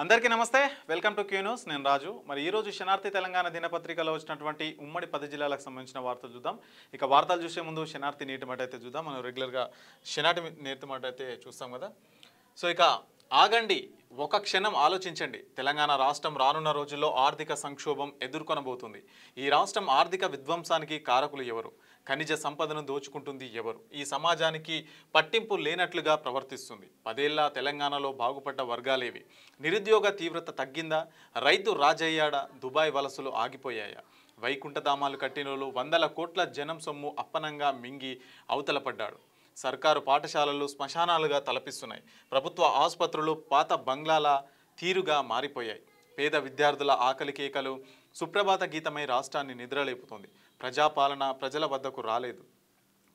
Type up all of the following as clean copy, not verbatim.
అందరికీ నమస్తే welcome to Q news నేను రాజు మరి ఈ రోజు శనార్థి తెలంగాణ దినపత్రికలో వచ్చినటువంటి ఉమ్మడి 10 జిల్లాలకు సంబంధించిన వార్తలు చూద్దాం ఇక వార్తలు చూసే ముందు శనార్థి నీటి మాట అయితే చూద్దాం మనం రెగ్యులర్ గా శనార్థి నీటి మాట అయితే చూస్తాం కదా సో ఇక ఆగండి ఒక క్షణం ఆలోచించండి తెలంగాణ రాష్ట్రం రానున్న రోజుల్లో ఆర్థిక సంక్షోభం ఎదుర్కొనబోతుంది ఈ రాష్ట్రం ఆర్థిక విధ్వంసానికి కారకులు ఎవరు ఖనిజ సంపదను దోచుకుంటుంది ఎవరు ఈ సమాజానికి పట్టింపు లేనట్లుగా ప్రవర్తిస్తుంది 10 ఏళ్ల తెలంగాణలో బాగుపడ్డ వర్గాలేవి నిరుద్యోగ తీవ్రత తగ్గిందా రైతు రాజయ్యాడా దుబాయ్ వలసలు ఆగిపోయాయా వైకుంఠధామాలు కట్టినోళ్ళు 100 కోట్ల జనం సొమ్ము అప్పనంగా మింగి అవతల పడ్డాడు సర్కారు పాఠశాలలు శ్మశానాలుగా తలపిస్తున్నాయి ప్రభుత్వ ఆసుపత్రులు పాత బంగ్లాల తీరుగా మారిపోయాయి పేద విద్యార్థుల ఆకలి కేకలు సుప్రభాత గీతమై రాష్ట్రాన్ని నిద్రలేపుతోంది ప్రజాపాలన ప్రజల వద్దకు రాలేదు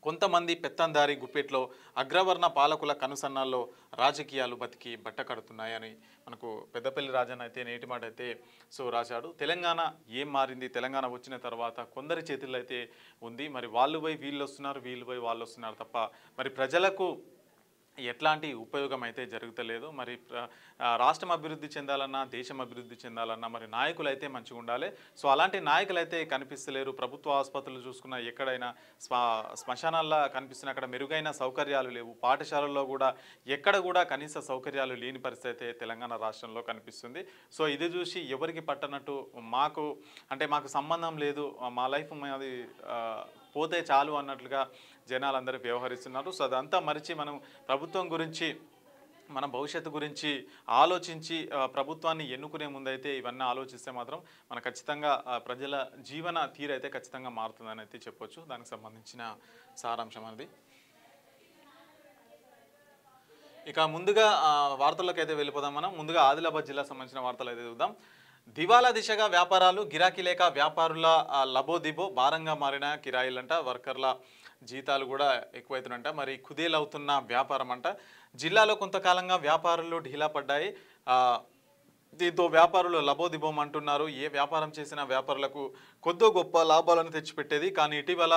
కొంతమంది పెత్తందారి గుప్పెట్లో అగ్రవర్ణ పాలకుల కనుసన్నాల్లో రాజకీయాలు బతికి బట్టకడుతున్నాయని మనకు పెద్దపల్లి రాజన్న అయితే నేటి మాట అయితే సో రాశాడు తెలంగాణ ఏం మారింది తెలంగాణ వచ్చిన తర్వాత కొందరి చేతుల్లో అయితే ఉంది మరి వాళ్ళు పోయి వీళ్ళు వస్తున్నారు వీళ్ళు పోయి వాళ్ళు వస్తున్నారు తప్ప మరి ప్రజలకు ఎట్లాంటి ఉపయోగం అయితే జరుగుతలేదు మరి రాష్ట్రం అభివృద్ధి చెందాలన్నా దేశం అభివృద్ధి చెందాలన్నా మరి నాయకులు అయితే మంచిగా ఉండాలి సో అలాంటి నాయకులు అయితే కనిపిస్తలేరు ప్రభుత్వ ఆసుపత్రులు చూసుకున్న ఎక్కడైనా శ్మశానాల్లో కనిపిస్తున్న అక్కడ మెరుగైన సౌకర్యాలు లేవు పాఠశాలల్లో కూడా ఎక్కడ కూడా కనీస సౌకర్యాలు లేని పరిస్థితి అయితే తెలంగాణ రాష్ట్రంలో కనిపిస్తుంది సో ఇది చూసి ఎవరికి పట్టనట్టు మాకు సంబంధం లేదు మా లైఫ్ మాది పోతే చాలు అన్నట్లుగా జనాలందరూ వ్యవహరిస్తున్నారు సో అదంతా మరిచి మనం ప్రభుత్వం గురించి మన భవిష్యత్తు గురించి ఆలోచించి ప్రభుత్వాన్ని ఎన్నుకునే ముందైతే ఇవన్నీ ఆలోచిస్తే మాత్రం మన ఖచ్చితంగా ప్రజల జీవన తీరు అయితే ఖచ్చితంగా మారుతుందని అయితే చెప్పొచ్చు దానికి సంబంధించిన సారాంశం అనేది ఇక ముందుగా వార్తల్లోకి అయితే వెళ్ళిపోదాం మనం ముందుగా ఆదిలాబాద్ జిల్లా సంబంధించిన వార్తలు అయితే చూద్దాం దివాలా దిశగా వ్యాపారాలు గిరాకీ లేక వ్యాపారుల లబోదిబో భారంగా మారిన కిరాయిలంట వర్కర్ల జీతాలు కూడా ఎక్కువైతున్నంట మరి కుదేలవుతున్న వ్యాపారం అంట జిల్లాలో కొంతకాలంగా వ్యాపారులు ఢీలా పడ్డాయి దీంతో వ్యాపారులు లబోదిబోం అంటున్నారు ఏ వ్యాపారం చేసినా వ్యాపారులకు కొద్దో గొప్ప లాభాలను తెచ్చిపెట్టేది కానీ ఇటీవల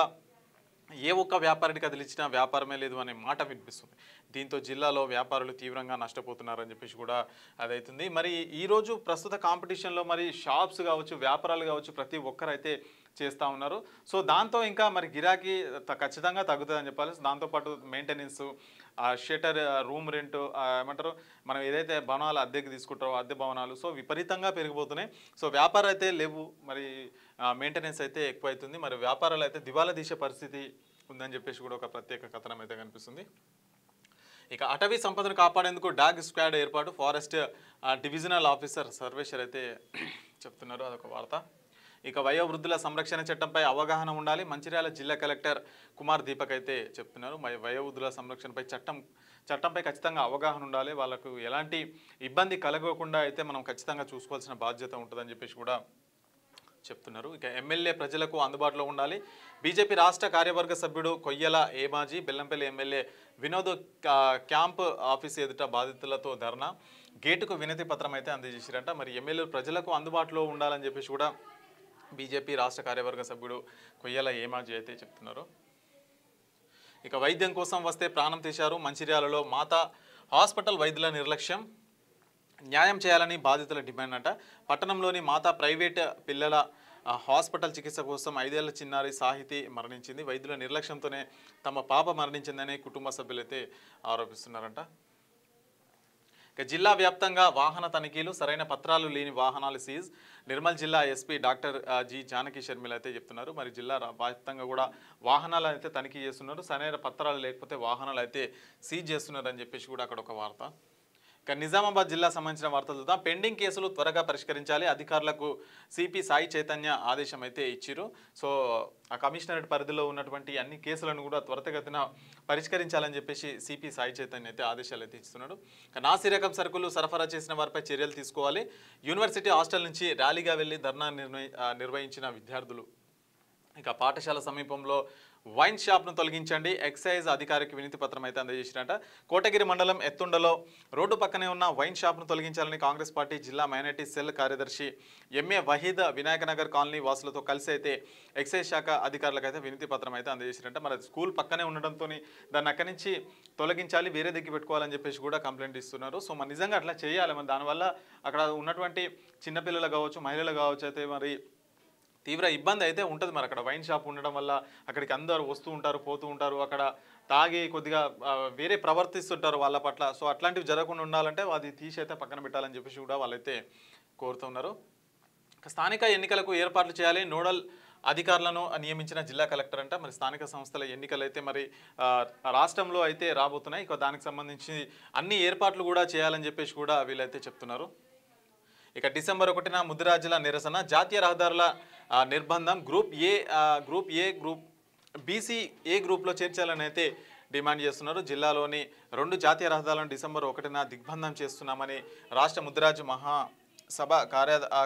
ఏ ఒక్క వ్యాపారానికి కదిలించినా వ్యాపారమే లేదు అనే మాట వినిపిస్తుంది దీంతో జిల్లాలో వ్యాపారులు తీవ్రంగా నష్టపోతున్నారని చెప్పేసి కూడా అదైతుంది మరి ఈరోజు ప్రస్తుత కాంపిటీషన్లో మరి షాప్స్ కావచ్చు వ్యాపారాలు కావచ్చు ప్రతి ఒక్కరైతే చేస్తూ ఉన్నారు సో దాంతో ఇంకా మరి గిరాకీ ఖచ్చితంగా తగ్గుతుందని చెప్పాలి దాంతోపాటు మెయింటెనెన్స్ షటర్ రూమ్ రెంట్ ఏమంటారు మనం ఏదైతే భవనాలు అద్దెకి తీసుకుంటారో అద్దె భవనాలు సో విపరీతంగా పెరిగిపోతున్నాయి సో వ్యాపారం అయితే లేవు మరి మెయింటెనెన్స్ అయితే ఎక్కువైతుంది మరి వ్యాపారాలు అయితే దివాలా తీసే పరిస్థితి ఉందని చెప్పేసి కూడా ఒక ప్రత్యేక కథనం అయితే కనిపిస్తుంది ఇక అటవీ సంపదను కాపాడేందుకు డాగ్ స్క్వాడ్ ఏర్పాటు ఫారెస్ట్ డివిజనల్ ఆఫీసర్ సర్వేశ్వర్ అయితే చెప్తున్నారు అదొక వార్త ఇక వయోవృద్ధుల సంరక్షణ చట్టంపై అవగాహన ఉండాలి మంచిర్యాల జిల్లా కలెక్టర్ కుమార్ దీపక్ అయితే చెప్తున్నారు వయోవృద్ధుల సంరక్షణపై చట్టంపై ఖచ్చితంగా అవగాహన ఉండాలి వాళ్ళకు ఎలాంటి ఇబ్బంది కలగకుండా అయితే మనం ఖచ్చితంగా చూసుకోవాల్సిన బాధ్యత ఉంటుందని చెప్పేసి కూడా చెప్తున్నారు ఇక ఎమ్మెల్యే ప్రజలకు అందుబాటులో ఉండాలి బీజేపీ రాష్ట్ర కార్యవర్గ సభ్యుడు Koyyala Emaji Bellampalli MLA Vinod camp office ఎదుట బాధితులతో ధర్నా గేటుకు వినతి పత్రం అయితే అందజేశారంట మరి ఎమ్మెల్యే ప్రజలకు అందుబాటులో ఉండాలని చెప్పేసి కూడా బీజేపీ రాష్ట్ర కార్యవర్గ సభ్యుడు కొయ్యల ఏమాజీ అయితే చెప్తున్నారు ఇక వైద్యం కోసం వస్తే ప్రాణం తీశారు మంచిర్యాలలో మాతా హాస్పిటల్ వైద్యుల నిర్లక్ష్యం న్యాయం చేయాలని బాధితుల డిమాండ్ అంట పట్టణంలోని మాతా ప్రైవేట్ పిల్లల హాస్పిటల్ చికిత్స కోసం 5 ఏళ్ల చిన్నారి సాహితి మరణించింది వైద్యుల నిర్లక్ష్యంతోనే తమ పాప మరణించిందని కుటుంబ సభ్యులైతే ఆరోపిస్తున్నారంట ఇక జిల్లా వ్యాప్తంగా వాహన తనిఖీలు సరైన పత్రాలు లేని వాహనాలు సీజ్ నిర్మల్ జిల్లా SP doctor G Janaki Sharmila అయితే చెప్తున్నారు మరి జిల్లా వ్యాప్తంగా కూడా వాహనాలు అయితే తనిఖీ చేస్తున్నారు సరైన పత్రాలు లేకపోతే వాహనాలు అయితే సీజ్ చేస్తున్నారు అని చెప్పేసి కూడా అక్కడ ఒక వార్త ఇక నిజామాబాద్ జిల్లా సంబంధించిన వార్తలు చూద్దాం పెండింగ్ కేసులు త్వరగా పరిష్కరించాలి అధికారులకు సిపి సాయి చైతన్య ఆదేశం అయితే ఇచ్చారు సో ఆ కమిషనరేట్ పరిధిలో ఉన్నటువంటి అన్ని కేసులను కూడా త్వరితగతిన పరిష్కరించాలని చెప్పేసి సిపి సాయి చైతన్య అయితే ఆదేశాలు అయితే ఇస్తున్నాడు ఇక నాసి రకం సరుకులు సరఫరా చేసిన వారిపై చర్యలు తీసుకోవాలి యూనివర్సిటీ హాస్టల్ నుంచి ర్యాలీగా వెళ్లి ధర్నా నిర్వహించిన విద్యార్థులు ఇక పాఠశాల సమీపంలో వైన్ షాప్ను తొలగించండి, ఎక్సైజ్ అధికారికి వినతి పత్రం అయితే అందజేసినట. కోటగిరి మండలం ఎత్తుండలో రోడ్డు పక్కనే ఉన్న వైన్ షాప్ను తొలగించాలని కాంగ్రెస్ పార్టీ జిల్లా మైనార్టీ సెల్ కార్యదర్శి ఎంఏ వహీద్ వినాయకనగర్ కాలనీ వాసులతో కలిసి అయితే ఎక్సైజ్ శాఖ అధికారులకు అయితే వినతి పత్రం అయితే అందజేసినట్ట. మరి స్కూల్ పక్కనే ఉండడంతో దాన్ని అక్కడి నుంచి తొలగించాలి, వేరే దగ్గర పెట్టుకోవాలని చెప్పేసి కూడా కంప్లైంట్ ఇస్తున్నారు. సో మరి నిజంగా అట్లా చేయాలి. మరి దానివల్ల అక్కడ ఉన్నటువంటి చిన్నపిల్లలు కావచ్చు, మహిళలు కావచ్చు అయితే మరి తీవ్ర ఇబ్బంది అయితే ఉంటుంది. మరి అక్కడ వైన్ షాప్ ఉండడం వల్ల అక్కడికి అందరూ వస్తూ ఉంటారు, పోతూ ఉంటారు, అక్కడ తాగి కొద్దిగా వేరే ప్రవర్తిస్తుంటారు వాళ్ళ పట్ల. సో అట్లాంటివి జరగకుండా ఉండాలంటే అది తీసి అయితే పక్కన పెట్టాలని చెప్పేసి కూడా వాళ్ళైతే కోరుతున్నారు. స్థానిక ఎన్నికలకు ఏర్పాట్లు చేయాలి, నోడల్ అధికారులను నియమించిన జిల్లా కలెక్టర్ అంట. మరి స్థానిక సంస్థల ఎన్నికలు అయితే మరి రాష్ట్రంలో అయితే రాబోతున్నాయి. ఇక దానికి సంబంధించి అన్ని ఏర్పాట్లు కూడా చేయాలని చెప్పేసి కూడా వీళ్ళైతే చెప్తున్నారు. ఇక డిసెంబర్ 1న ముదిరాజుల నిరసన, జాతీయ రహదారుల నిర్బంధం, group A group BC A గ్రూప్లో చేర్చాలని అయితే డిమాండ్ చేస్తున్నారు. జిల్లాలోని 2 జాతీయ రహదారులను డిసెంబర్ 1న దిగ్బంధం చేస్తున్నామని రాష్ట్ర ముదిరాజు మహాసభ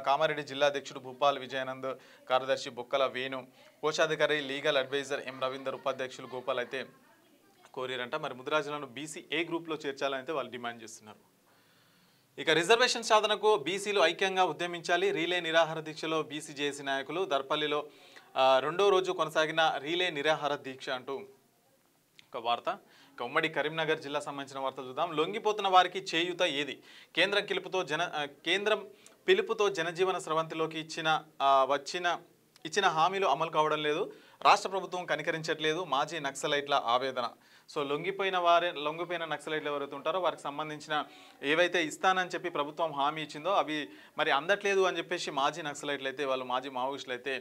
కామారెడ్డి జిల్లా అధ్యక్షుడు భూపాల్ విజయానంద్, కార్యదర్శి బొక్కల వేణు, కోశాధికారి లీగల్ అడ్వైజర్ ఎం రవీందర్, ఉపాధ్యక్షులు గోపాల్ అయితే కోరిరంట. మరి ముదిరాజులను బీసీ ఏ గ్రూప్లో చేర్చాలని అయితే వాళ్ళు డిమాండ్ చేస్తున్నారు. ఇక రిజర్వేషన్ సాధనకు బీసీలు ఐక్యంగా ఉద్యమించాలి, రీలే నిరాహార దీక్షలో బీసీ జేఏసీ నాయకులు. దర్పల్లిలో 2వ రోజు కొనసాగిన రీలే నిరాహార దీక్ష అంటూ ఒక వార్త. ఇక ఉమ్మడి కరీంనగర్ జిల్లా సంబంధించిన వార్తలు చూద్దాం. లొంగిపోతున్న వారికి చేయూత ఏది? కేంద్రం పిలుపుతో జనజీవన స్రవంతిలోకి ఇచ్చిన హామీలు అమలు కావడం లేదు, రాష్ట్ర ప్రభుత్వం కనికరించట్లేదు, మాజీ నక్సలైట్ల ఆవేదన. సో లొంగిపోయిన నక్సలైట్లు ఎవరైతే ఉంటారో వారికి సంబంధించిన ఏవైతే ఇస్తానని చెప్పి ప్రభుత్వం హామీ ఇచ్చిందో అవి మరి అందట్లేదు అని చెప్పేసి మాజీ నక్సలైట్లు అయితే మాజీ మావోయిస్టులు అయితే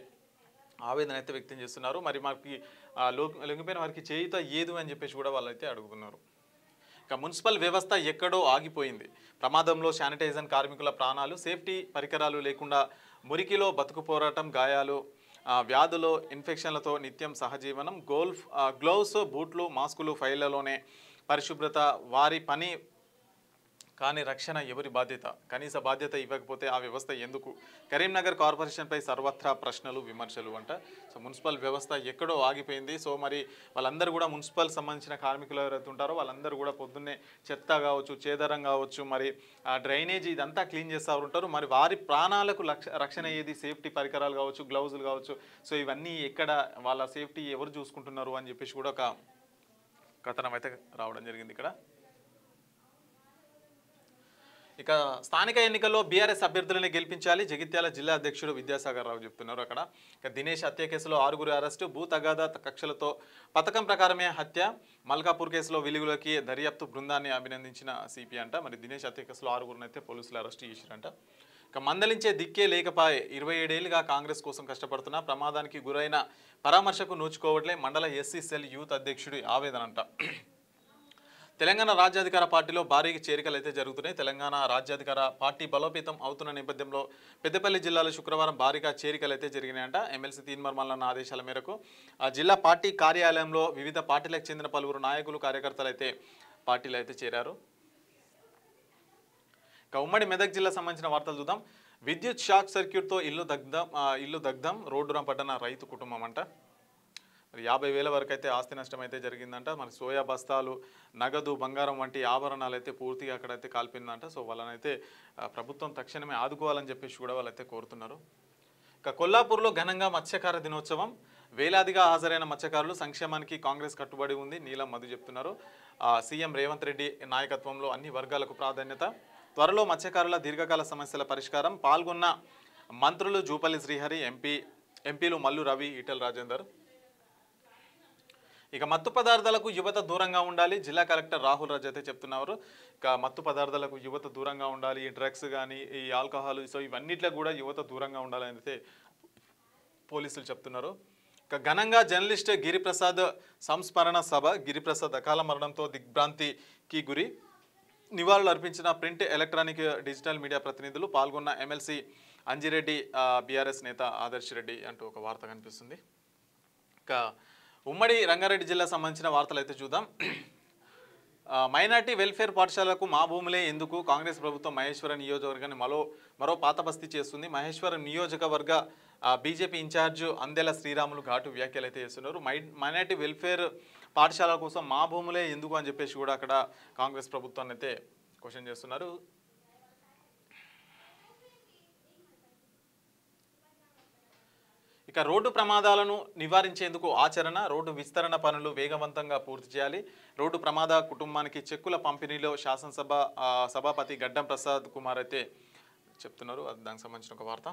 ఆవేదన అయితే వ్యక్తం చేస్తున్నారు. మరి మనకి లొంగిపోయిన వారికి చేయూత ఏదు అని చెప్పేసి కూడా వాళ్ళైతే అడుగుతున్నారు. ఇక మున్సిపల్ వ్యవస్థ ఎక్కడో ఆగిపోయింది, ప్రమాదంలో శానిటైజర్ కార్మికుల ప్రాణాలు, సేఫ్టీ పరికరాలు లేకుండా మురికిలో బతుకు పోరాటం, గాయాలు, వ్యాధులు, ఇన్ఫెక్షన్లతో నిత్యం సహజీవనం, గ్లోవ్స్, బూట్లు, మాస్కులు, ఫైళ్లలోనే పరిశుభ్రత వారి పని కానీ రక్షణ ఎవరి బాధ్యత? కనీస బాధ్యత ఇవ్వకపోతే ఆ వ్యవస్థ ఎందుకు? కరీంనగర్ కార్పొరేషన్పై సర్వత్రా ప్రశ్నలు, విమర్శలు అంట. సో మున్సిపల్ వ్యవస్థ ఎక్కడో ఆగిపోయింది. సో మరి వాళ్ళందరూ కూడా మున్సిపల్ సంబంధించిన కార్మికులు ఎవరైతే ఉంటారో వాళ్ళందరూ కూడా పొద్దున్నే చెత్త కావచ్చు, చేదరం కావచ్చు, మరి డ్రైనేజీ ఇదంతా క్లీన్ చేస్తూ ఉంటారు. మరి వారి ప్రాణాలకు రక్షణ ఏది? సేఫ్టీ పరికరాలు కావచ్చు, గ్లౌజులు కావచ్చు. సో ఇవన్నీ ఎక్కడ, వాళ్ళ సేఫ్టీ ఎవరు చూసుకుంటున్నారు అని చెప్పేసి కూడా ఒక కథనం అయితే రావడం జరిగింది ఇక్కడ. ఇక స్థానిక ఎన్నికల్లో బీఆర్ఎస్ అభ్యర్థులని గెలిపించాలి, జగిత్యాల జిల్లా అధ్యక్షుడు విద్యాసాగర్ రావు చెప్తున్నారు. అక్కడ ఇక దినేష్ హత్య కేసులో 6 అరెస్టు, భూ తగాదా కక్షలతో పథకం ప్రకారమే హత్య, మల్కాపూర్ కేసులో వెలుగులోకి దర్యాప్తు బృందాన్ని అభినందించిన సిపి అంట. మరి దినేష్ హత్య కేసులో 6 అయితే పోలీసులు అరెస్టు చేశారంట. ఇక మందలించే దిక్కే లేకపాయే, 27 ఏళ్లుగా కాంగ్రెస్ కోసం కష్టపడుతున్నా ప్రమాదానికి గురైన పరామర్శకు నోచుకోవట్లే, మండల ఎస్సీ సెల్ యూత్ అధ్యక్షుడి ఆవేదన అంట. తెలంగాణ రాజ్యాధికార పార్టీలో భారీ చేరికలు అయితే జరుగుతున్నాయి. తెలంగాణ రాజ్యాధికార పార్టీ బలోపేతం అవుతున్న నేపథ్యంలో పెద్దపల్లి జిల్లాలో శుక్రవారం భారీగా చేరికలు అయితే జరిగినాయంట. ఎమ్మెల్సీ తీన్మార్ మల్లన్న ఆదేశాల మేరకు ఆ జిల్లా పార్టీ కార్యాలయంలో వివిధ పార్టీలకు చెందిన పలువురు నాయకులు, కార్యకర్తలు అయితే పార్టీలో అయితే చేరారు. ఇక ఉమ్మడి మెదక్ జిల్లా సంబంధించిన వార్తలు చూద్దాం. విద్యుత్ షాక్ సర్క్యూట్తో ఇల్లు దగ్ధం, రోడ్డున పడ్డన రైతు కుటుంబం అంట. 50,000 వరకు అయితే ఆస్తి నష్టం అయితే జరిగిందంట. మరి సోయా బస్తాలు, నగదు, బంగారం వంటి ఆభరణాలు అయితే పూర్తిగా అక్కడైతే కాల్పిందంట. సో వాళ్ళనైతే ప్రభుత్వం తక్షణమే ఆదుకోవాలని చెప్పేసి కూడా వాళ్ళైతే కోరుతున్నారు. ఇక కొల్లాపూర్లో ఘనంగా మత్స్యకార దినోత్సవం, వేలాదిగా హాజరైన మత్స్యకారులు. సంక్షేమానికి కాంగ్రెస్ కట్టుబడి ఉంది, నీలం మధు చెప్తున్నారు. సీఎం రేవంత్ రెడ్డి నాయకత్వంలో అన్ని వర్గాలకు ప్రాధాన్యత, త్వరలో మత్స్యకారుల దీర్ఘకాల సమస్యల పరిష్కారం. పాల్గొన్న మంత్రులు జూపల్లి శ్రీహరి, ఎంపీలు మల్లు రవి, ఈటెల రాజేందర్. ఇక మత్తు పదార్థాలకు యువత దూరంగా ఉండాలి, జిల్లా కలెక్టర్ రాహుల్ రాజ్ అయితే చెప్తున్నారు. ఇక మత్తు పదార్థాలకు యువత దూరంగా ఉండాలి, ఈ డ్రగ్స్ కానీ, ఈ ఆల్కహాల్, సో ఇవన్నిట్లో కూడా యువత దూరంగా ఉండాలని అయితే పోలీసులు చెప్తున్నారు. ఇక ఘనంగా జర్నలిస్ట్ గిరిప్రసాద్ సంస్మరణ సభ, గిరిప్రసాద్ అకాల మరణంతో దిగ్భ్రాంతికి గురి, నివాళులు అర్పించిన ప్రింట్, ఎలక్ట్రానిక్, డిజిటల్ మీడియా ప్రతినిధులు. పాల్గొన్న ఎమ్మెల్సీ అంజిరెడ్డి, బీఆర్ఎస్ నేత ఆదర్శ్ రెడ్డి అంటూ ఒక వార్త కనిపిస్తుంది. ఇక ఉమ్మడి రంగారెడ్డి జిల్లా సంబంధించిన వార్తలు అయితే చూద్దాం. మైనార్టీ వెల్ఫేర్ పాఠశాలకు మా భూములే ఎందుకు? కాంగ్రెస్ ప్రభుత్వం మహేశ్వరం నియోజకవర్గాన్ని మరో పాత బస్తీ చేస్తుంది. మహేశ్వరం నియోజకవర్గ బీజేపీ ఇన్ఛార్జ్ అందెల శ్రీరాములు ఘాటు వ్యాఖ్యలు అయితే చేస్తున్నారు. మైనారిటీ వెల్ఫేర్ పాఠశాల కోసం మా భూములే ఎందుకు అని చెప్పేసి కూడా అక్కడ కాంగ్రెస్ ప్రభుత్వాన్ని అయితే క్వశ్చన్ చేస్తున్నారు. ఇక రోడ్డు ప్రమాదాలను నివారించేందుకు ఆచరణ, రోడ్డు విస్తరణ పనులు వేగవంతంగా పూర్తి చేయాలి. రోడ్డు ప్రమాద కుటుంబానికి చెక్కుల పంపిణీలో శాసనసభ సభాపతి గడ్డం ప్రసాద్ కుమార్ అయితే చెప్తున్నారు. దానికి సంబంధించిన ఒక వార్త.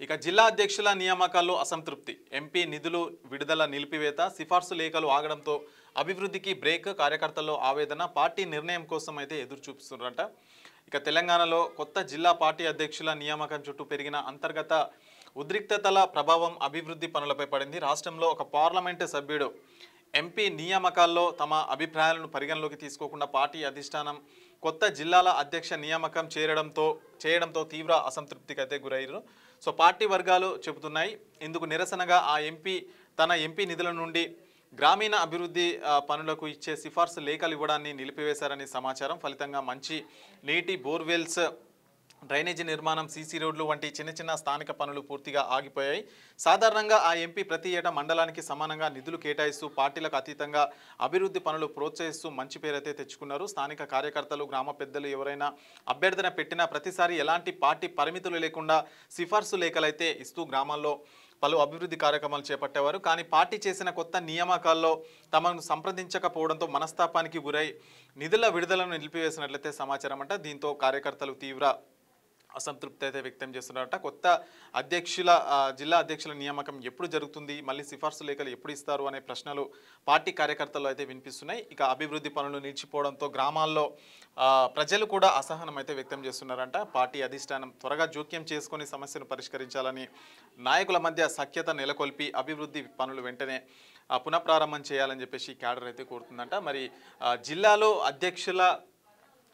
ఇక జిల్లా అధ్యక్షుల నియామకాల్లో అసంతృప్తి, ఎంపీ నిధులు విడుదల నిలిపివేత, సిఫార్సు లేఖలు ఆగడంతో అభివృద్ధికి బ్రేక్, కార్యకర్తల్లో ఆవేదన, పార్టీ నిర్ణయం కోసం అయితే ఎదురు చూపిస్తున్నారంట. ఇక తెలంగాణలో కొత్త జిల్లా పార్టీ అధ్యక్షుల నియామకం చుట్టూ పెరిగిన అంతర్గత ఉద్రిక్తతల ప్రభావం అభివృద్ధి పనులపై పడింది. రాష్ట్రంలో ఒక పార్లమెంటు సభ్యుడు ఎంపీ నియామకాల్లో తమ అభిప్రాయాలను పరిగణలోకి తీసుకోకుండా పార్టీ అధిష్టానం కొత్త జిల్లాల అధ్యక్ష నియామకం చేయడంతో తీవ్ర అసంతృప్తికి అయితే గురయ్యారు. సో పార్టీ వర్గాలు చెబుతున్నాయి. ఇందుకు నిరసనగా ఆ ఎంపీ తన ఎంపీ నిధుల నుండి గ్రామీణ అభివృద్ధి పనులకు ఇచ్చే సిఫార్సు లేఖలు ఇవ్వడాన్ని నిలిపివేశారని సమాచారం. ఫలితంగా మంచి నీటి, బోర్వెల్స్, డ్రైనేజీ నిర్మాణం, సీసీ రోడ్లు వంటి చిన్న చిన్న స్థానిక పనులు పూర్తిగా ఆగిపోయాయి. సాధారణంగా ఆ ఎంపీ ప్రతి ఏటా మండలానికి సమానంగా నిధులు కేటాయిస్తూ పార్టీలకు అతీతంగా అభివృద్ధి పనులు ప్రోత్సహిస్తూ మంచి పేరైతే తెచ్చుకున్నారు. స్థానిక కార్యకర్తలు, గ్రామ పెద్దలు ఎవరైనా అభ్యర్థన పెట్టినా ప్రతిసారి ఎలాంటి పార్టీ పరిమితులు లేకుండా సిఫార్సు లేఖలైతే ఇస్తూ గ్రామాల్లో పలు అభివృద్ధి కార్యక్రమాలు చేపట్టేవారు. కానీ పార్టీ చేసిన కొత్త నియామకాల్లో తమను సంప్రదించకపోవడంతో మనస్తాపానికి గురై నిధుల విడుదలను నిలిపివేసినట్లయితే సమాచారం అంట. దీంతో కార్యకర్తలు తీవ్ర అసంతృప్తి అయితే వ్యక్తం చేస్తున్నారట. కొత్త జిల్లా అధ్యక్షుల నియామకం ఎప్పుడు జరుగుతుంది, మళ్ళీ సిఫార్సు లేఖలు ఎప్పుడు ఇస్తారు అనే ప్రశ్నలు పార్టీ కార్యకర్తలు అయితే వినిపిస్తున్నాయి. ఇక అభివృద్ధి పనులు నిలిచిపోవడంతో గ్రామాల్లో ప్రజలు కూడా అసహనం అయితే వ్యక్తం చేస్తున్నారంట. పార్టీ అధిష్టానం త్వరగా జోక్యం చేసుకొని సమస్యను పరిష్కరించాలని, నాయకుల మధ్య సఖ్యత నెలకొల్పి అభివృద్ధి పనులు వెంటనే పునఃప్రారంభం చేయాలని చెప్పేసి క్యాడర్ అయితే కోరుతుందంట. మరి జిల్లాలో అధ్యక్షుల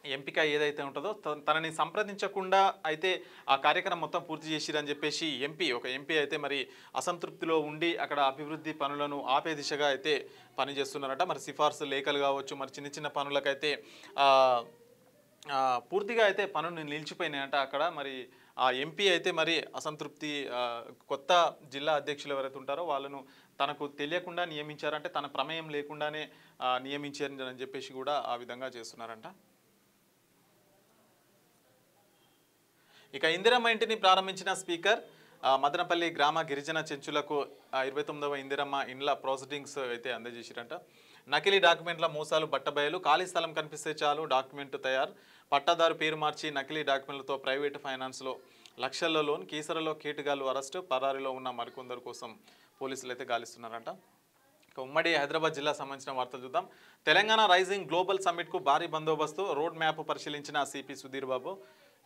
ఎంపిక ఏదైతే ఉంటుందో తనని సంప్రదించకుండా అయితే ఆ కార్యక్రమం మొత్తం పూర్తి చేసిరని చెప్పేసి ఒక ఎంపీ అయితే మరి అసంతృప్తిలో ఉండి అక్కడ అభివృద్ధి పనులను ఆపే దిశగా అయితే పనిచేస్తున్నారట. మరి సిఫార్సు లేఖలు కావచ్చు, మరి చిన్న చిన్న పనులకైతే పూర్తిగా అయితే పనులు నిలిచిపోయినాయంట అక్కడ. మరి ఆ ఎంపీ అయితే మరి అసంతృప్తి, కొత్త జిల్లా అధ్యక్షులు ఎవరైతే ఉంటారో వాళ్ళను తనకు తెలియకుండా నియమించారంటే తన ప్రమేయం లేకుండానే నియమించారని చెప్పేసి కూడా ఆ విధంగా చేస్తున్నారంట. ఇక ఇందిరమ్మ ఇంటిని ప్రారంభించిన స్పీకర్, మదనపల్లి గ్రామ గిరిజన చెంచులకు 29వ ఇందిరమ్మ ఇండ్ల ప్రొసీడింగ్స్ అయితే అందజేసిరంట. నకిలీ డాక్యుమెంట్ల మోసాలు బట్టబయలు, ఖాళీ స్థలం కనిపిస్తే చాలు డాక్యుమెంట్ తయారు, పట్టాదారు పేరు మార్చి నకిలీ డాక్యుమెంట్లతో ప్రైవేటు ఫైనాన్స్లో లక్షల్లో లోన్, కీసరలో కేటుగాళ్లు అరెస్టు, పరారీలో ఉన్న మరికొందరు కోసం పోలీసులు అయితే గాలిస్తున్నారంట. ఉమ్మడి హైదరాబాద్ జిల్లా సంబంధించిన వార్తలు చూద్దాం. తెలంగాణ రైజింగ్ గ్లోబల్ సమ్మిట్కు భారీ బందోబస్తు, రోడ్ మ్యాప్ పరిశీలించిన సిపి సుధీర్ బాబు.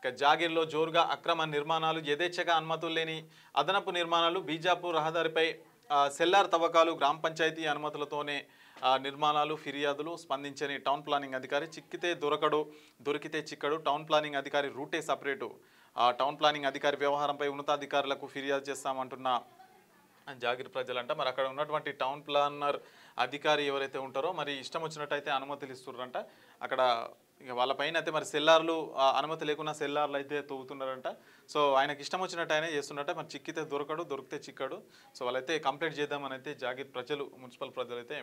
ఇక జాగీర్లో జోరుగా అక్రమ నిర్మాణాలు, యథేచ్ఛగా అనుమతులు లేని అదనపు నిర్మాణాలు, బీజాపూర్ రహదారిపై సెల్లార్ తవ్వకాలు, గ్రామ పంచాయతీ అనుమతులతోనే నిర్మాణాలు, ఫిర్యాదులు, స్పందించని టౌన్ ప్లానింగ్ అధికారి, చిక్కితే దొరకడు దొరికితే చిక్కడు, టౌన్ ప్లానింగ్ అధికారి రూటే సపరేటు, టౌన్ ప్లానింగ్ అధికారి వ్యవహారంపై ఉన్నతాధికారులకు ఫిర్యాదు చేస్తామంటున్న జాగీర్ ప్రజలంట. మరి అక్కడ ఉన్నటువంటి టౌన్ ప్లానర్ అధికారి ఎవరైతే ఉంటారో మరి ఇష్టం వచ్చినట్టయితే అనుమతులు ఇస్తున్నారంట. అక్కడ ఇక వాళ్ళపైన అయితే మరి సెల్లార్లు అనుమతి లేకుండా సెల్లార్లు అయితే తవ్వుతున్నారంట. సో ఆయనకి ఇష్టం వచ్చినట్టు ఆయన చేస్తున్నట్టే. మరి చిక్కితే దొరకడు దొరికితే చిక్కడు. సో వాళ్ళైతే కంప్లైంట్ చేద్దామని అయితే జాగీర్ ప్రజలు, మున్సిపల్ ప్రజలు అయితే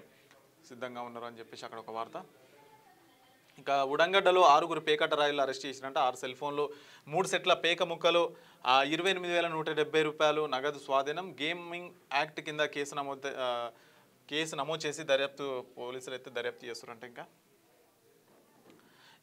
సిద్ధంగా ఉన్నారు అని చెప్పేసి అక్కడ ఒక వార్త. ఇక ఉడంగడ్డలో 6 పేకట రాయిలు అరెస్ట్ చేసినట్టు, 6 సెల్ ఫోన్లు, 3 సెట్ల పేక ముక్కలు, 28,170 రూపాయలు నగదు స్వాధీనం. గేమింగ్ యాక్ట్ కింద కేసు నమోదు చేసి పోలీసులు అయితే దర్యాప్తు చేస్తారంట.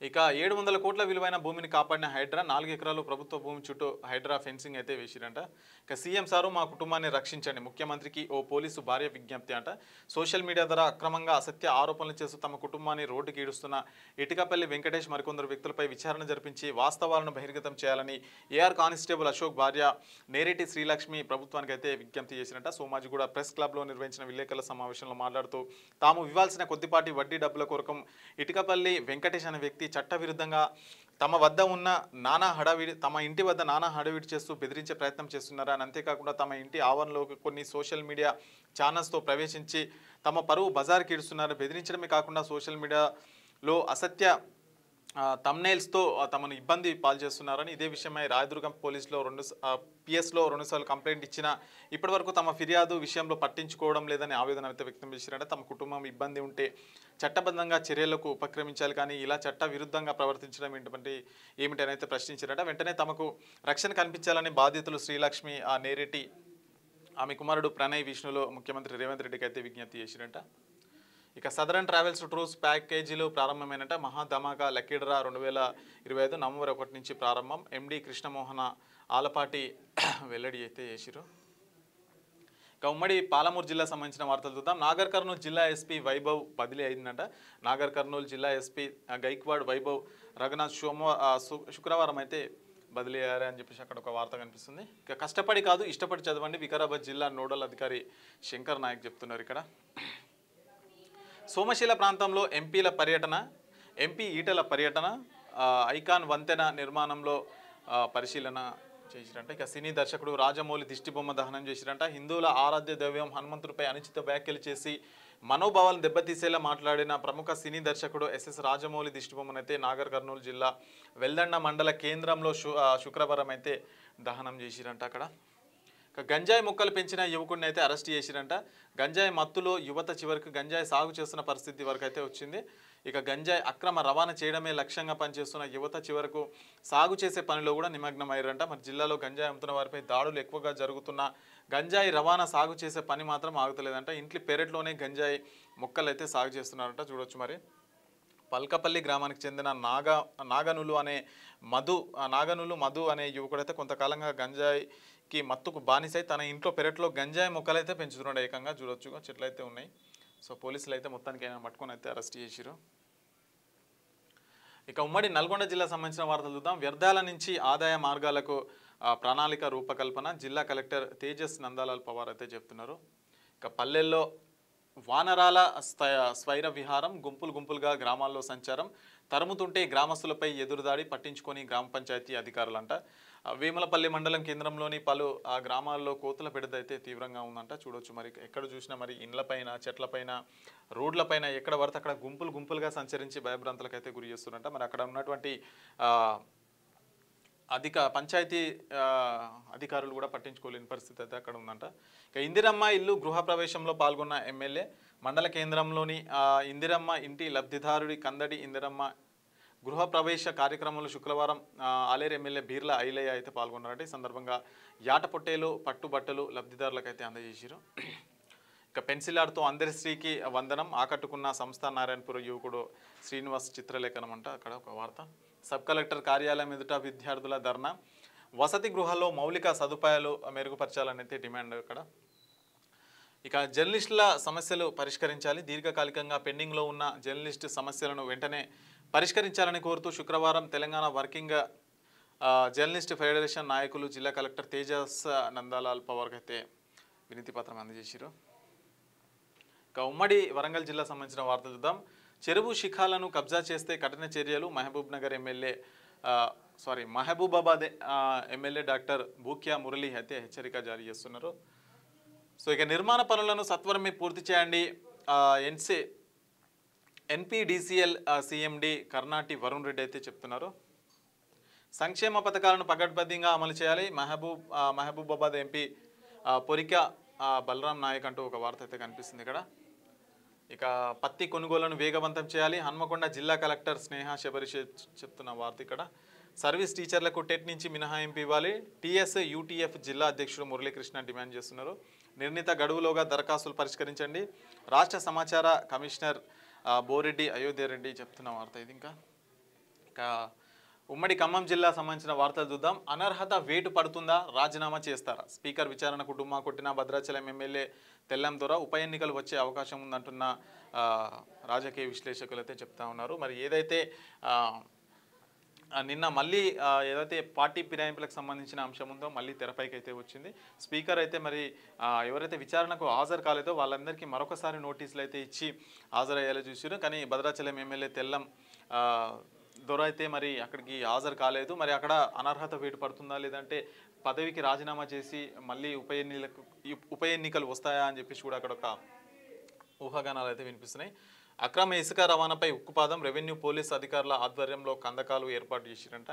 ఇక 700 కోట్ల విలువైన భూమిని కాపాడిన హైడ్రా, 4 ఎకరాలు ప్రభుత్వ భూమి చుట్టూ హైడ్రా ఫెన్సింగ్ అయితే వేసిరంట. ఇక సీఎం సారు మా కుటుంబాన్ని రక్షించండి, ముఖ్యమంత్రికి ఓ పోలీసు భార్య విజ్ఞప్తి అంట. సోషల్ మీడియా ద్వారా అక్రమంగా అసత్య ఆరోపణలు చేస్తూ తమ కుటుంబాన్ని రోడ్డుకి ఈడుస్తున్న ఇటుకపల్లి వెంకటేష్ మరికొందరు వ్యక్తులపై విచారణ జరిపించి వాస్తవాలను బహిర్గతం చేయాలని ఏఆర్ కానిస్టేబుల్ అశోక్ భార్య నేరేటి శ్రీలక్ష్మి ప్రభుత్వానికి అయితే విజ్ఞప్తి చేసినట్ట. సోమాజిగూడ ప్రెస్ క్లబ్లో నిర్వహించిన విలేకరుల సమావేశంలో మాట్లాడుతూ తాము ఇవ్వాల్సిన కొద్దిపాటి వడ్డీ డబ్బుల కొరకు ఇటుకపల్లి వెంకటేష్ అనే వ్యక్తి చట్టవిరుద్ధంగా తమ ఇంటి వద్ద నానా హడావిడి చేస్తూ బెదిరించే ప్రయత్నం చేస్తున్నారని, అంతేకాకుండా తమ ఇంటి ఆవరణలోకి కొన్ని సోషల్ మీడియా ఛానల్స్తో ప్రవేశించి తమ పరువు బజార్కి ఇడుస్తున్నారు. బెదిరించడమే కాకుండా సోషల్ మీడియాలో అసత్య థంబ్నెయిల్స్తో తమను ఇబ్బంది పాలు చేస్తున్నారని ఇదే విషయమై రాయదుర్గం పోలీసులో పిఎస్లో 2 సార్లు కంప్లైంట్ ఇచ్చినా ఇప్పటివరకు తమ ఫిర్యాదు విషయంలో పట్టించుకోవడం లేదని ఆవేదన అయితే వ్యక్తం చేశారంటే తమ కుటుంబం ఇబ్బంది ఉంటే చట్టబద్ధంగా చర్యలకు ఉపక్రమించాలి కానీ ఇలా చట్ట విరుద్ధంగా ప్రవర్తించడం ఏమిటని అయితే ప్రశ్నించారట. వెంటనే తమకు రక్షణ కల్పించాలని బాధితులు శ్రీలక్ష్మి నేరెడ్డి ఆమె కుమారుడు ప్రణయ్ విష్ణులో ముఖ్యమంత్రి రేవంత్ రెడ్డికి అయితే విజ్ఞప్తి చేశారంట. ఇక సదరన్ ట్రావెల్స్ టూర్స్ ప్యాకేజీలు ప్రారంభమైనట. మహా ధమాకా లక్కీడ్రా 2025 నవంబర్ 1 నుంచి ప్రారంభం. ఎండి కృష్ణమోహన ఆలపాటి వెల్లడి అయితే చేసిరు. ఇక ఉమ్మడి పాలమూరు జిల్లా సంబంధించిన వార్తలు చూద్దాం. నాగర్ కర్నూలు జిల్లా ఎస్పీ వైభవ్ బదిలీ అయిందంట. నాగర్ కర్నూలు జిల్లా ఎస్పీ గైక్వాడ్ వైభవ్ రఘునాథ్ శుక్రవారం అయితే బదిలీ అయ్యారని చెప్పేసి అక్కడ ఒక వార్త కనిపిస్తుంది. ఇక కష్టపడి కాదు ఇష్టపడి చదవండి వికారాబాద్ జిల్లా నోడల్ అధికారి శంకర్ నాయక్ చెప్తున్నారు. ఇక్కడ సోమశీల ప్రాంతంలో ఎంపీ ఈటల పర్యటన ఐకాన్ వంతెన నిర్మాణంలో పరిశీలన చేసిరంట. ఇక సినీ దర్శకుడు రాజమౌళి దిష్టిబొమ్మ దహనం చేసిరంట. హిందువుల ఆరాధ్య దైవం హనుమంతుడిపై అనుచిత వ్యాఖ్యలు చేసి మనోభావాలను దెబ్బతీసేలా మాట్లాడిన ప్రముఖ సినీ దర్శకుడు ఎస్ఎస్ రాజమౌళి దిష్టిబొమ్మనైతే నాగర్ కర్నూలు జిల్లా వెల్దండ మండల కేంద్రంలో శుక్రవారం అయితే దహనం చేసిరంట. అక్కడ గంజాయి మొక్కలు పెంచిన యువకుడిని అయితే అరెస్ట్ చేసిరంట. గంజాయి మత్తులో యువత చివరికి గంజాయి సాగు చేస్తున్న పరిస్థితి వరకు అయితే వచ్చింది. ఇక గంజాయి అక్రమ రవాణా చేయడమే లక్ష్యంగా పనిచేస్తున్న యువత చివరకు సాగు చేసే పనిలో కూడా నిమగ్నం అయ్యారంట. మరి జిల్లాలో గంజాయి అమ్ముతున్న వారిపై దాడులు ఎక్కువగా జరుగుతున్న గంజాయి రవాణా సాగు చేసే పని మాత్రం ఆగుతలేదంట. ఇంటి పెరట్లోనే గంజాయి మొక్కలు అయితే సాగు చేస్తున్నారంట. చూడొచ్చు మరి పల్కపల్లి గ్రామానికి చెందిన నాగనులు మధు అనే యువకుడైతే కొంతకాలంగా గంజాయికి మత్తుకు బానిసై తన ఇంట్లో పెరట్లో గంజాయి మొక్కలు అయితే పెంచుతున్నాడు. ఏకంగా చూడొచ్చు చెట్లు అయితే ఉన్నాయి. సో పోలీసులు అయితే మొత్తానికి ఆయన పట్టుకొని అయితే అరెస్ట్ చేసిరు. ఇక ఉమ్మడి నల్గొండ జిల్లా సంబంధించిన వార్తలు చూద్దాం. వ్యర్థాల నుంచి ఆదాయ మార్గాలకు ప్రణాళిక రూపకల్పన జిల్లా కలెక్టర్ తేజస్ నందాలాల్ పవార్ అయితే చెప్తున్నారు. ఇక పల్లెల్లో వానరాల స్వైర విహారం గుంపులుగా గ్రామాల్లో సంచారం తరుముతుంటే గ్రామస్తులపై ఎదురుదాడి పట్టించుకొని గ్రామ పంచాయతీ అధికారులంట. వేములపల్లి మండలం కేంద్రంలోని పలు గ్రామాల్లో కోతుల బెడద అయితే తీవ్రంగా ఉందంట. చూడొచ్చు మరి ఎక్కడ చూసినా మరి ఇండ్లపైన చెట్లపైన రోడ్లపైన ఎక్కడ పడితే అక్కడ గుంపులుగా సంచరించి భయభ్రాంతులకు అయితే గురి చేస్తున్నారంట. మరి అక్కడ ఉన్నటువంటి పంచాయతీ అధికారులు కూడా పట్టించుకోలేని పరిస్థితి అయితే అక్కడ ఉందంట. ఇక ఇందిరమ్మ ఇల్లు గృహప్రవేశంలో పాల్గొన్న ఎమ్మెల్యే మండల కేంద్రంలోని ఇందిరమ్మ ఇంటి లబ్ధిదారుడి కందడి ఇందిరమ్మ గృహప్రవేశ కార్యక్రమంలో శుక్రవారం ఆలేరు ఎమ్మెల్యే బీర్ల ఐలయ్య అయితే పాల్గొన్నారంటే ఈ సందర్భంగా యాట పొట్టేలు పట్టుబట్టలు లబ్ధిదారులకు అయితే అందజేసారు. ఇక పెన్సిల్ ఆర్ట్తో అందరిశ్రీకి వందనం ఆకట్టుకున్న సంస్థ నారాయణపుర యువకుడు శ్రీనివాస్ చిత్రలేఖనం అంట. అక్కడ ఒక వార్త. సబ్ కలెక్టర్ కార్యాలయం ఎదుట విద్యార్థుల ధర్నా వసతి గృహాల్లో మౌలిక సదుపాయాలు మెరుగుపరచాలని అయితే డిమాండ్. అక్కడ ఇక జర్నలిస్టుల సమస్యలు పరిష్కరించాలి దీర్ఘకాలికంగా పెండింగ్లో ఉన్న జర్నలిస్టు సమస్యలను వెంటనే పరిష్కరించాలని కోరుతూ శుక్రవారం తెలంగాణ వర్కింగ్ జర్నలిస్ట్ ఫెడరేషన్ నాయకులు జిల్లా కలెక్టర్ తేజస్ నందాలాల్ పవార్కి అయితే వినతి పత్రం అందజేశారు. ఇక ఉమ్మడి వరంగల్ జిల్లా సంబంధించిన వార్తలు చూద్దాం. చెరువు శిఖాలను కబ్జా చేస్తే కఠిన చర్యలు మహబూబాబాద్ ఎమ్మెల్యే డాక్టర్ బూక్యా మురళి అయితే హెచ్చరిక జారీ చేస్తున్నారు. సో ఇక నిర్మాణ పనులను సత్వరమే పూర్తి చేయండి ఎన్పీడీసీఎల్ సిఎండి కర్ణాటి వరుణ్ రెడ్డి అయితే చెప్తున్నారు. సంక్షేమ పథకాలను పకడ్బందీగా అమలు చేయాలి మహబూబాబాద్ ఎంపీ పొరిక బలరాం నాయక్ అంటూ ఒక వార్త అయితే కనిపిస్తుంది ఇక్కడ. ఇక పత్తి కొనుగోలును వేగవంతం చేయాలి హన్మకొండ జిల్లా కలెక్టర్ స్నేహ శబరిష్ చెప్తున్న వార్త ఇక్కడ. సర్వీస్ టీచర్లకు టెట్ నుంచి మినహాయింపు ఇవ్వాలి టీఎస్ యూటీఎఫ్ జిల్లా అధ్యక్షుడు మురళీకృష్ణ డిమాండ్ చేస్తున్నారు. నిర్ణీత గడువులోగా దరఖాస్తులు పరిష్కరించండి రాష్ట్ర సమాచార కమిషనర్ బోరెడ్డి అయోధ్యారెడ్డి చెప్తున్న వార్త ఇది. ఇంకా ఉమ్మడి ఖమ్మం జిల్లా సంబంధించిన వార్తలు చూద్దాం. అనర్హత వేటు పడుతుందా రాజీనామా చేస్తారా స్పీకర్ విచారణకు డుమ్మా కొట్టిన భద్రాచలం ఎమ్మెల్యే తెల్లం దొర ఉప ఎన్నికలు వచ్చే అవకాశం ఉందంటున్న రాజకీయ విశ్లేషకులు అయితే చెప్తా ఉన్నారు. మరి ఏదైతే నిన్న మళ్ళీ ఏదైతే పార్టీ ఫిరాయింపులకు సంబంధించిన అంశం ఉందో మళ్ళీ తెరపైకి అయితే వచ్చింది. స్పీకర్ అయితే మరి ఎవరైతే విచారణకు హాజరు కాలేదో వాళ్ళందరికీ మరొకసారి నోటీసులు అయితే ఇచ్చి హాజరయ్యేలా చూసారు. కానీ భద్రాచలం ఎమ్మెల్యే తెల్లం దొర అయితే మరి అక్కడికి హాజరు కాలేదు. మరి అక్కడ అనర్హత వేటు పడుతుందా లేదంటే పదవికి రాజీనామా చేసి మళ్ళీ ఉప ఎన్నికలు వస్తాయా అని చెప్పేసి కూడా అక్కడ ఒక ఊహాగానాలు అయితే వినిపిస్తున్నాయి. అక్రమ ఇసుక రవాణాపై ఉక్కుపాదం, రెవెన్యూ పోలీస్ అధికారుల ఆధ్వర్యంలో కందకాలు ఏర్పాటు చేసిరంట.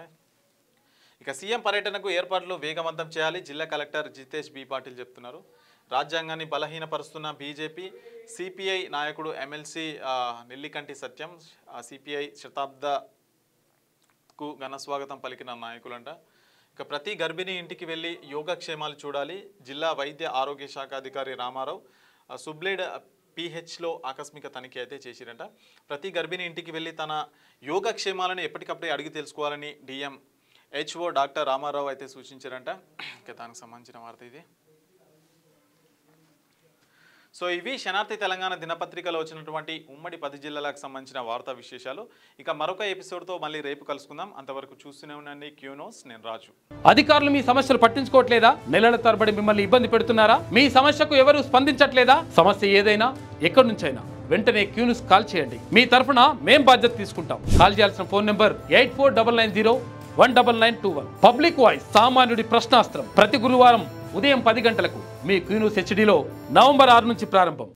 ఇక సీఎం పర్యటనకు ఏర్పాట్లు వేగవంతం చేయాలి, జిల్లా కలెక్టర్ జితేష్ బి పాటిల్ చెప్తున్నారు. రాజ్యాంగాన్ని బలహీనపరుస్తున్న బీజేపీ, సిపిఐ నాయకుడు ఎమ్మెల్సీ నెల్లికంటి సత్యం సిపిఐ శతాబ్దకు ఘనస్వాగతం పలికిన నాయకులంట. ఇక ప్రతి గర్భిణీ ఇంటికి వెళ్ళి యోగక్షేమాలు చూడాలి, జిల్లా వైద్య ఆరోగ్య శాఖ అధికారి రామారావు సుబ్లేడ్ పిహెచ్లో ఆకస్మిక తనిఖీ అయితే చేసిరంట. ప్రతి గర్భిణీ ఇంటికి వెళ్ళి తన యోగక్షేమాలను ఎప్పటికప్పుడే అడిగి తెలుసుకోవాలని డిఎం హెచ్ఓ డాక్టర్ రామారావు అయితే సూచించారంట. ఇక దానికి సంబంధించిన వార్త ఇది. సో ఇవి శనార్థి తెలంగాణ దినపత్రికలో వచ్చినటువంటి ఉమ్మడి 10 జిల్లాలకు సంబంధించిన వార్తా విశేషాలు. ఇక మరొక ఎపిసోడ్తో మళ్ళీ రేపు కలుసుకుందాం. అంతవరకు చూస్తూనే ఉండండి క్యూనోస్. నేను రాజు. అధికారులు మీ సమస్యలు పట్టించుకోవట్లేదా? నెలల తరబడి మిమ్మల్ని ఇబ్బంది పెడుతున్నారా? మీ సమస్యకు ఎవరు స్పందించట్లేదా? సమస్య ఏదైనా ఎక్కడి నుంచైనా వెంటనే క్యూన్యూస్ కాల్ చేయండి. మీ తరఫున మేం బాధ్యత తీసుకుంటాం. కాల్ చేయాల్సిన ఫోన్ నెంబర్ 8499019921. పబ్లిక్ వాయిస్, సామాన్యుడి ప్రశ్నాస్త్రం. ప్రతి గురువారం ఉదయం 10 గంటలకు మీ క్యూన్యూస్ హెచ్డీలో నవంబర్ 6 నుంచి ప్రారంభం.